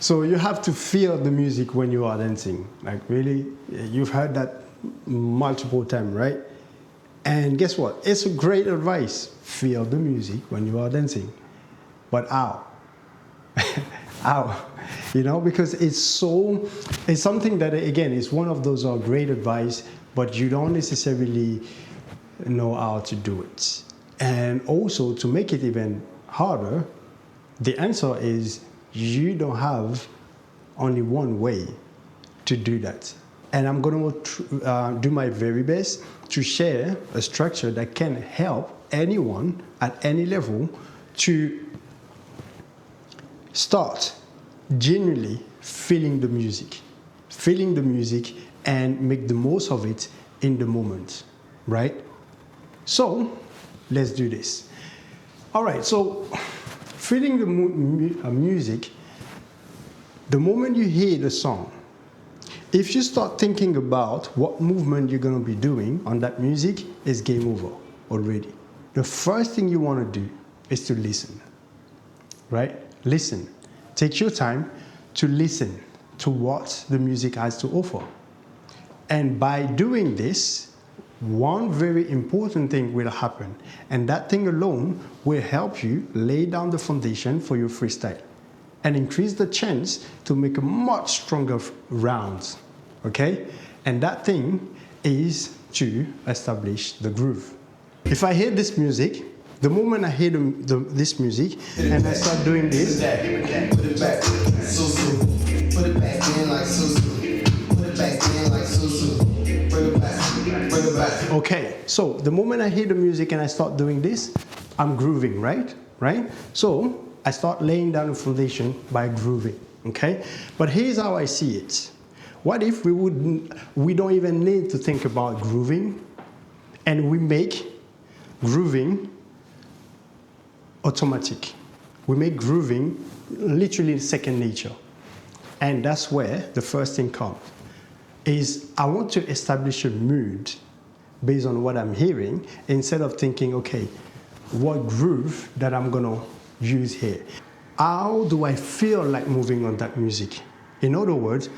So you have to feel the music when you are dancing. Like really, you've heard that multiple times, right? And guess what? It's a great advice. Feel the music when you are dancing. But how? How? You know, because it's something that, again, is one of those great advice, but you don't necessarily know how to do it. And also, to make it even harder, the answer is you don't have only one way to do that. And I'm going to do my very best to share a structure that can help anyone at any level to start genuinely feeling the music and make the most of it in the moment, right? So let's do this. All right, so feeling the music, the moment you hear the song, if you start thinking about what movement you're going to be doing on that music, it's game over already. The first thing you want to do is to listen, right? Listen. Take your time to listen to what the music has to offer. And by doing this, one very important thing will happen. And that thing alone will help you lay down the foundation for your freestyle and increase the chance to make a much stronger rounds. Okay? And that thing is to establish the groove. If I hear this music, the moment I hear this music and I start doing this, put it back, put it back in like put it back in like bring it back. Okay, so the moment I hear the music and I start doing this, I'm grooving, right? So I start laying down the foundation by grooving, okay? But here's how I see it. What if we don't even need to think about grooving, and we make grooving automatic? We make grooving literally second nature. And that's where the first thing comes, is I want to establish a mood based on what I'm hearing, instead of thinking, okay, what groove that I'm gonna use here? How do I feel like moving on that music? In other words,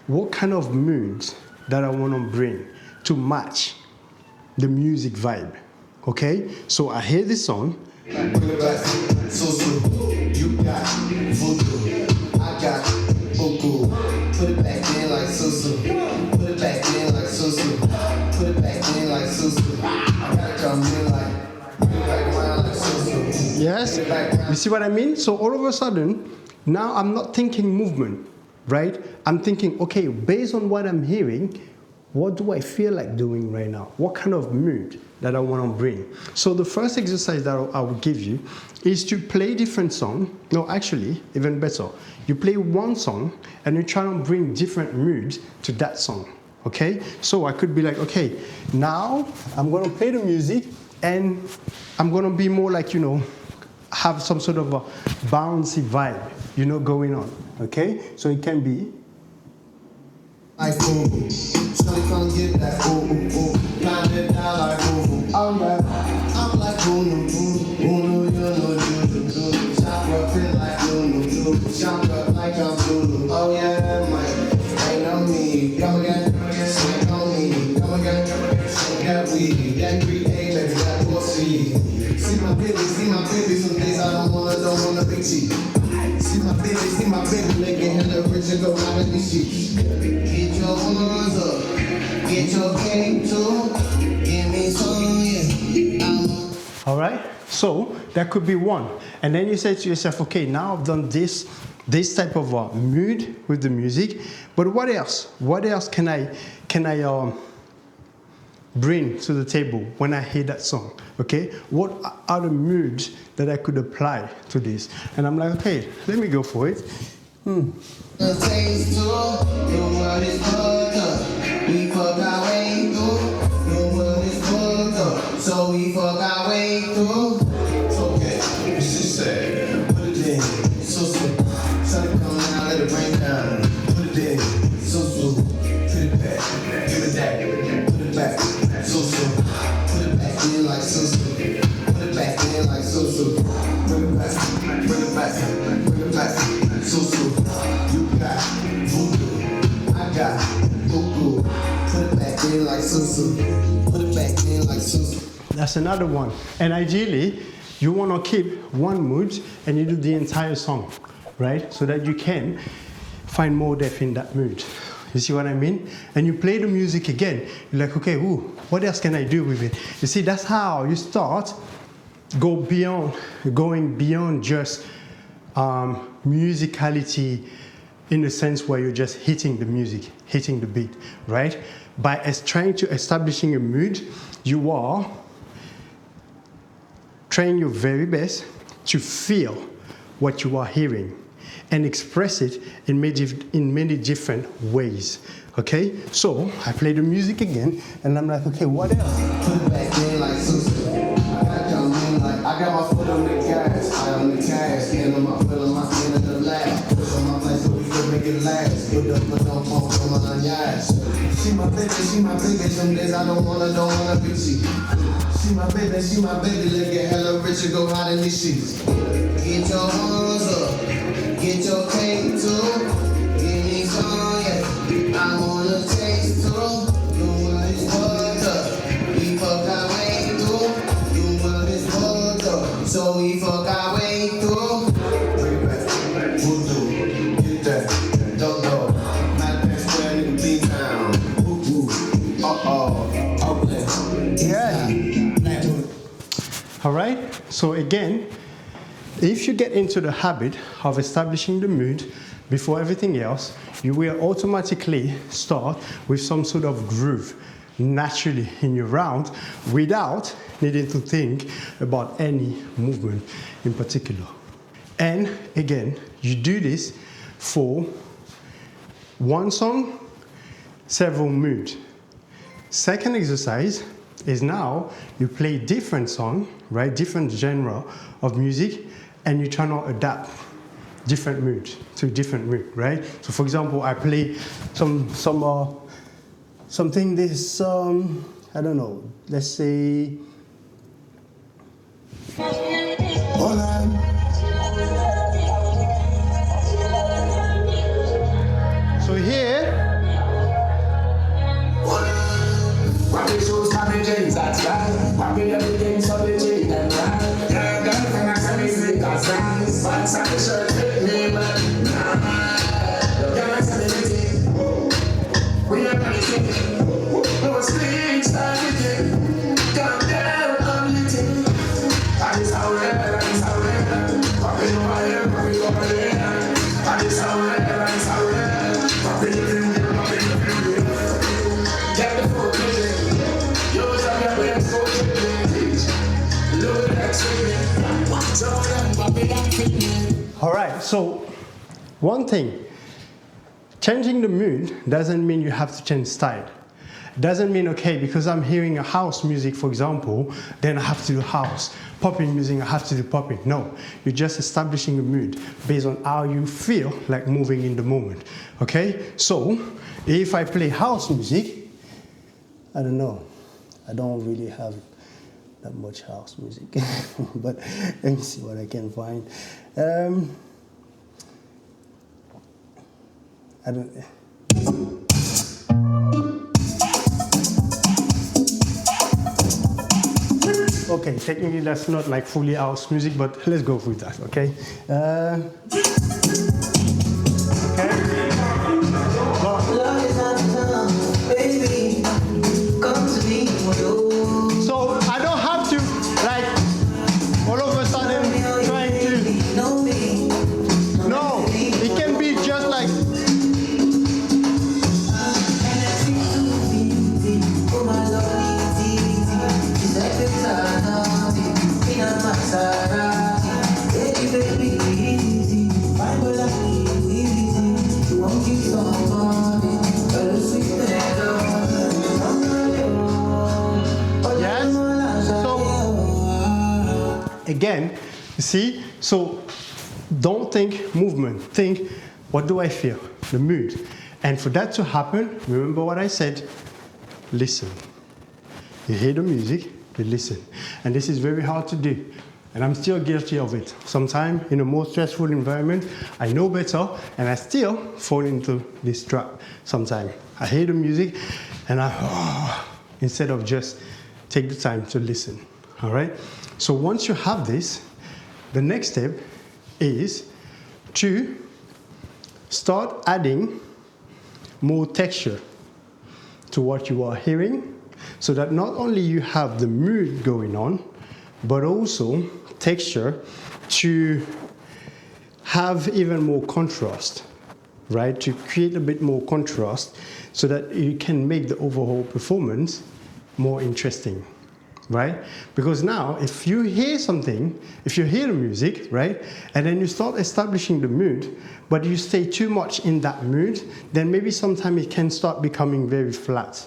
what kind of mood that I wanna bring to match the music vibe, okay? So I hear this song, bring it back, you got voodoo, I got voodoo. Put it back in like put it back in like put it back in like I gotta come in like, bring it back around like yes, you see what I mean? So all of a sudden, now I'm not thinking movement, right? I'm thinking, okay, based on what I'm hearing, what do I feel like doing right now? What kind of mood that I want to bring? So the first exercise that I will give you is to play different songs. No, actually, even better. You play one song and you try to bring different moods to that song, okay? So I could be like, okay, now I'm going to play the music and I'm going to be more like, you know, have some sort of a bouncy vibe, you know, going on, okay? So it can be like ooh, Shorty come get that ooh, pound it down like ooh, alright. I'm like ooh, you know, chop up it like ooh, chop up like I'm ooh. Oh yeah, Mike, ain't no me. Come again, swing on me. Come again, that weed, that green egg, that pussy. See my baby, some days I don't wanna be cheap. See my baby, making hella rich and go out of the sheets. Get your horns up, get your cake too, give me some, yeah. All right, so that could be one. And then you say to yourself, okay, now I've done this type of mood with the music, but what else? What else can I bring to the table when I hear that song? Okay, what are the moods that I could apply to this? And I'm like, okay, let me go for it. The taste too, your world is fucked up. We fuck our way through. Your world is fucked up, so we fuck our way through. Okay, it's just sad. Put it in, so sun come out, let it rain down. Put it in, so put it back, give it that, put it back, so put it back in like put it back in like bring it back, bring it back, bring it back, so. You Susu. Put it back in like Susu. That's another one. And ideally, you want to keep one mood and you do the entire song, right? So that you can find more depth in that mood. You see what I mean? And you play the music again. You're like, okay, ooh, what else can I do with it? You see, that's how you start going beyond just musicality in the sense where you're just hitting the music, hitting the beat, right? By trying to establishing a mood, you are trying your very best to feel what you are hearing and express it in many different ways, okay? So I play the music again and I'm like, okay, what else? Put it back in like Susu. I got my foot on the gas, I on the cash, skin on my foot on my skin in the lab. Push on my place so we can make it last. Put up, put on, pump on my ass. She my baby, some days I don't wanna be she. She my baby, let's get hella rich and go hide in these sheets. Get your arms up, get your cake too. Give me some, yeah, I wanna taste too. You want this fucked up, we fuck our way through. You want this fucked up, so we fuck our way through. Bring it back, voodoo, get that, don't know. Not that square in the beat down. Yeah. All right. So again, if you get into the habit of establishing the mood before everything else, you will automatically start with some sort of groove naturally in your round without needing to think about any movement in particular. And again, you do this for one song, several moods. Second exercise is now you play different song, right? Different genre of music, and you try to adapt different mood to different mood, right? So for example, I play something this I don't know, let's say so here all right, so one thing, changing the mood doesn't mean you have to change style. Doesn't mean, okay, because I'm hearing a house music, for example, then I have to do house. Popping music, I have to do popping. No, you're just establishing a mood based on how you feel like moving in the moment, okay? So, if I play house music, I don't know, I don't really have that much house music, but let me see what I can find. I don't. Okay, technically that's not like fully house music, but let's go with that, okay? So I don't have to like all of a sudden trying to. No, it can be just like. Again, you see, so don't think movement, think what do I feel, the mood. And for that to happen, remember what I said, listen. You hear the music, you listen. And this is very hard to do. And I'm still guilty of it. Sometimes in a more stressful environment, I know better and I still fall into this trap sometimes. I hear the music and instead of just take the time to listen. All right? So once you have this, the next step is to start adding more texture to what you are hearing, so that not only you have the mood going on, but also texture to have even more contrast, right? To create a bit more contrast so that you can make the overall performance more interesting, right? Because now if you hear something, if you hear the music, right, and then you start establishing the mood, but you stay too much in that mood, then maybe sometimes it can start becoming very flat,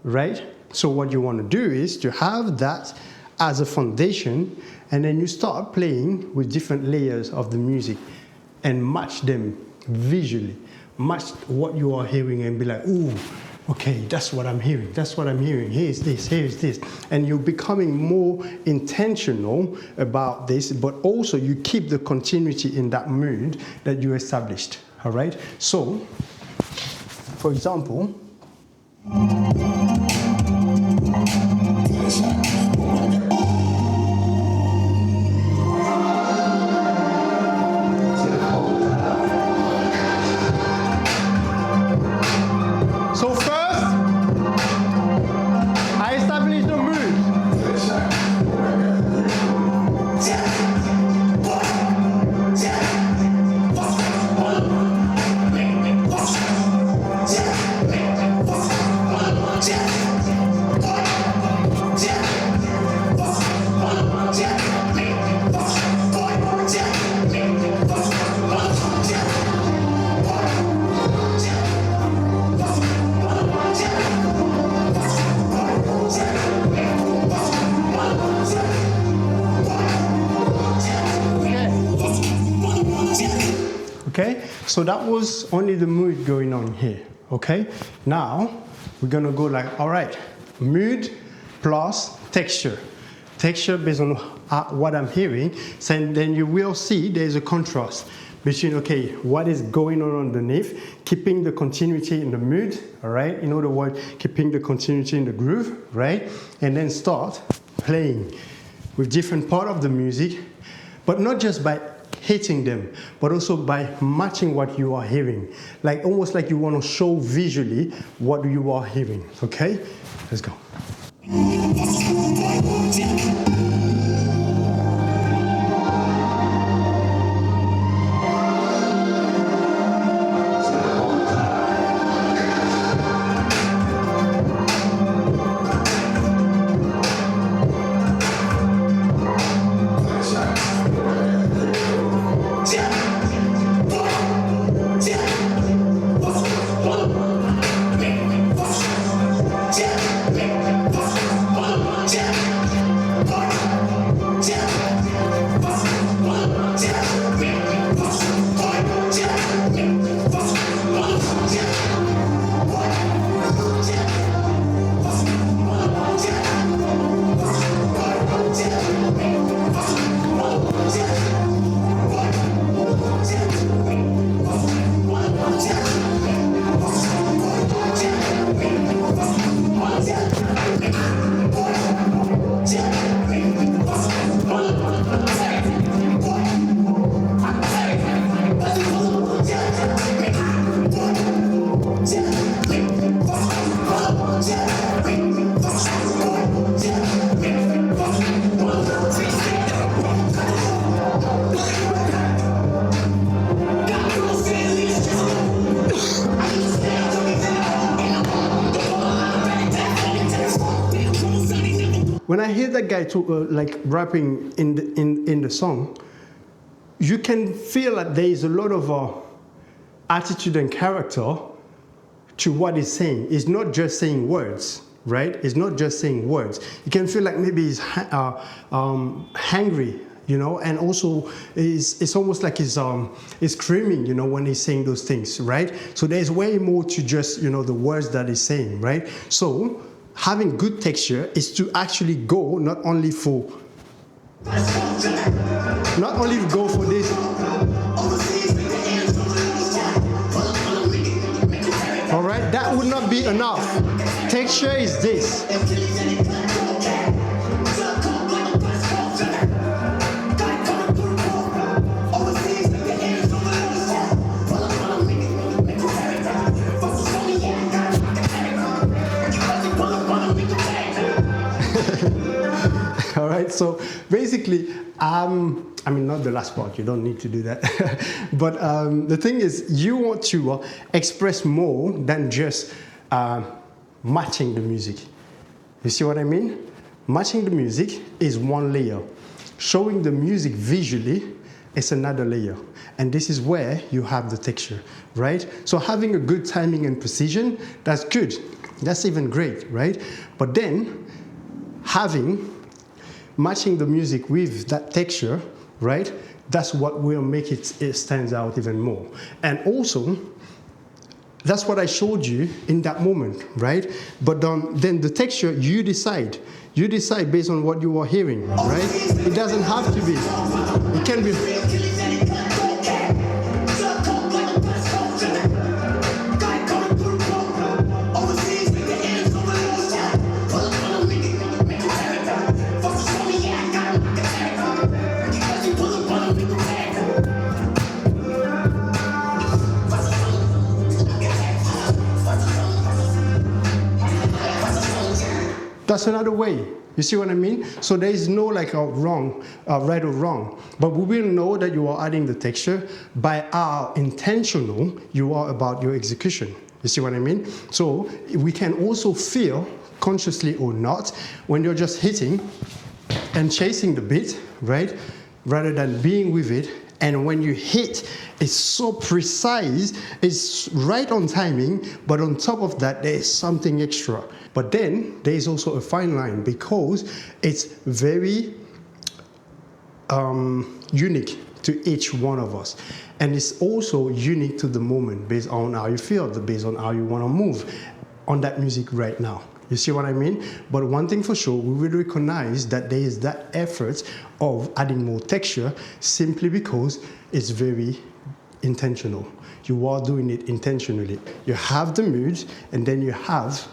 right? So what you want to do is to have that as a foundation, and then you start playing with different layers of the music and match them visually, match what you are hearing and be like, ooh, okay, that's what I'm hearing, that's what I'm hearing, here's this. And you're becoming more intentional about this, but also you keep the continuity in that mood that you established, all right? So, for example, so first, I establish the mood. Okay, so that was only the mood going on here, okay? Now, we're gonna go like, all right, mood plus texture. Texture based on what I'm hearing, so then you will see there's a contrast between, okay, what is going on underneath, keeping the continuity in the mood, all right? In other words, keeping the continuity in the groove, right? And then start playing with different part of the music, but not just by hitting them, but also by matching what you are hearing. Like almost like you want to show visually what you are hearing, okay? Let's go. When I hear that guy like rapping in the song, you can feel that there is a lot of attitude and character to what he's saying. It's not just saying words, right? It's not just saying words. You can feel like maybe he's hangry, you know, and also it's almost like he's screaming, you know, when he's saying those things, right? So there's way more to just, you know, the words that he's saying, right? So having good texture is to actually go not only go for this. All right, that would not be enough. Texture is this. All right, so basically, I mean, not the last part, you don't need to do that. But the thing is, you want to express more than just matching the music. You see what I mean? Matching the music is one layer. Showing the music visually is another layer. And this is where you have the texture, right? So having a good timing and precision, that's good. That's even great, right? But then matching the music with that texture, right? That's what will make it stands out even more. And also, that's what I showed you in that moment, right? But then the texture, you decide. You decide based on what you are hearing, right? It doesn't have to be. It can be. That's another way. You see what I mean? So there is no like a wrong, right or wrong. But we will know that you are adding the texture by how intentional you are about your execution. You see what I mean? So we can also feel, consciously or not, when you're just hitting and chasing the beat, right? Rather than being with it. And when you hit, it's so precise, it's right on timing, but on top of that, there is something extra. But then there is also a fine line because it's very unique to each one of us. And it's also unique to the moment based on how you feel, based on how you want to move on that music right now. You see what I mean? But one thing for sure, we will recognize that there is that effort of adding more texture simply because it's very intentional. You are doing it intentionally. You have the mood, and then you have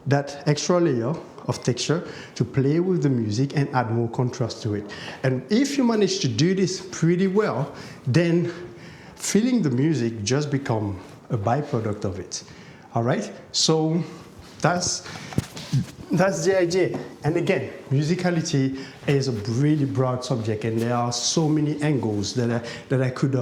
that extra layer of texture to play with the music and add more contrast to it. And if you manage to do this pretty well, then feeling the music just become a byproduct of it. All right? So that's the idea. And again, musicality is a really broad subject, and there are so many angles that I could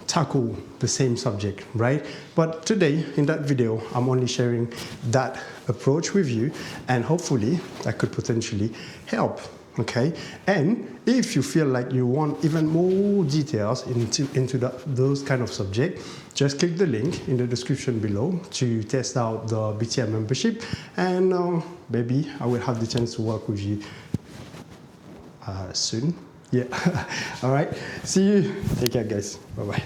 tackle the same subject, right? But today, in that video, I'm only sharing that approach with you, and hopefully that could potentially help. Okay, and if you feel like you want even more details into those kind of subject, just click the link in the description below to test out the BTM membership, and maybe I will have the chance to work with you soon. Yeah. All right. See you. Take care, guys. Bye bye.